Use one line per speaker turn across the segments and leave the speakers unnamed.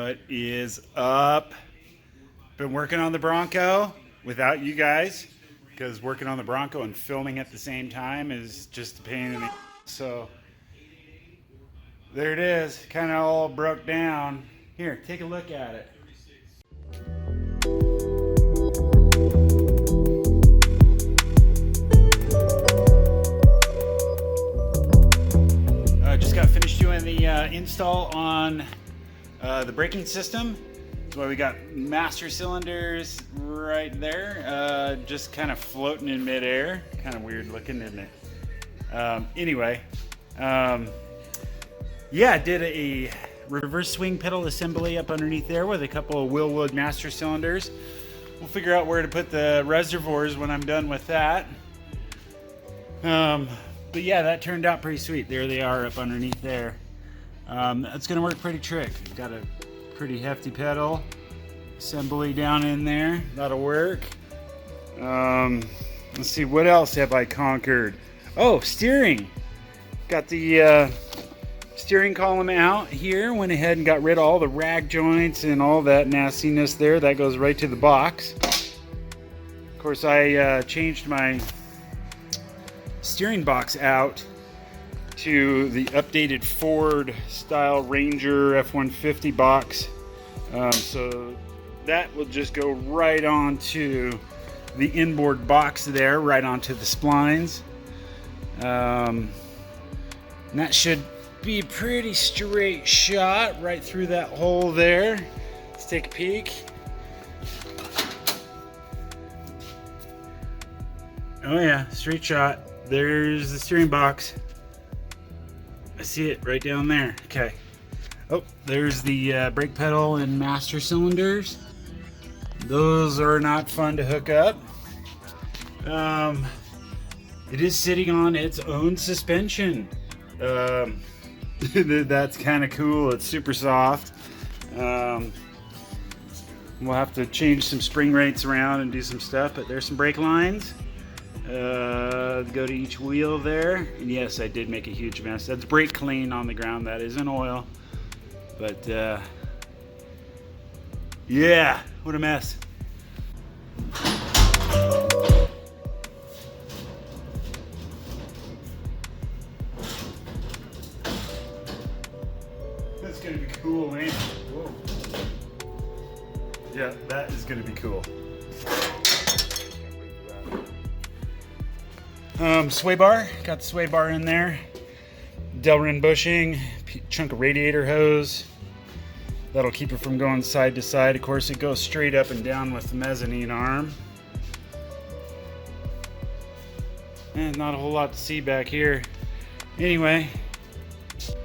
What is up? Been working on the Bronco without you guys, because working on the Bronco and filming at the same time is just a pain in the so there it is, kind of all broke down. Here, take a look at it. Just got finished doing the install on the braking system. That's why we got master cylinders right there, just kind of floating in midair. Kind of weird looking, isn't it? Anyway, yeah, did a reverse swing pedal assembly up underneath there with a couple of Willwood master cylinders. We'll figure out where to put the reservoirs when I'm done with that. But yeah, that turned out pretty sweet. There they are up underneath there. That's gonna work pretty trick. Got a pretty hefty pedal assembly down in there. That'll work. Let's see, what else have I conquered? Oh, steering. Got the steering column out here. Went ahead and got rid of all the rag joints and all that nastiness there. That goes right to the box. Of course, I changed my steering box out to the updated Ford style Ranger F-150 box, so that will just go right onto the inboard box there, right onto the splines, and that should be a pretty straight shot right through that hole there. Let's take a peek. Oh yeah, straight shot. There's the steering box. I see it right down there. Okay. Oh, there's the brake pedal and master cylinders. Those are not fun to hook up. It is sitting on its own suspension. That's kind of cool. It's super soft. We'll have to change some spring rates around and do some stuff, but there's some brake lines. Go to each wheel there, and yes, I did make a huge mess. That's brake clean on the ground. That isn't oil, but yeah, what a mess. That's gonna be cool, man. Whoa. Yeah, that is gonna be cool. Sway bar, got the sway bar in there. Delrin bushing, chunk of radiator hose. That'll keep it from going side to side. Of course, it goes straight up and down with the mezzanine arm. And not a whole lot to see back here. Anyway,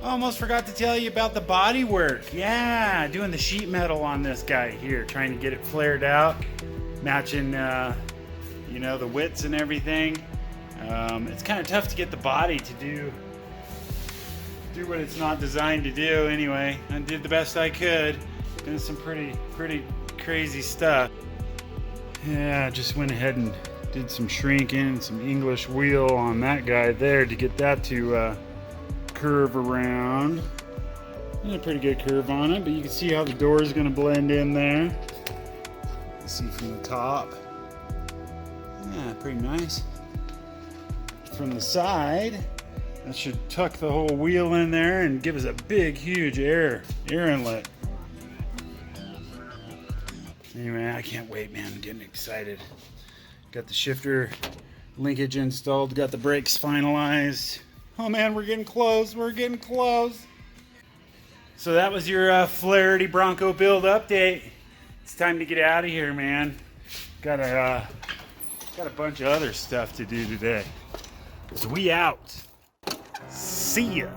almost forgot to tell you about the body work. Yeah, doing the sheet metal on this guy here, trying to get it flared out, matching, you know, the widths and everything. It's kind of tough to get the body to do what it's not designed to do. Anyway, I did the best I could. Did some pretty crazy stuff. Yeah, just went ahead and did some shrinking, some English wheel on that guy there to get that to curve around. And a pretty good curve on it, but you can see how the door is going to blend in there. Let's see from the top. Yeah, pretty nice. From the side, that should tuck the whole wheel in there and give us a big, huge air inlet. Anyway, I can't wait, man. I'm getting excited. Got the shifter linkage installed, got the brakes finalized. Oh man, we're getting close. We're getting close. So that was your Flaherty Bronco build update. It's time to get out of here, man. Got a bunch of other stuff to do today. So we out. See ya.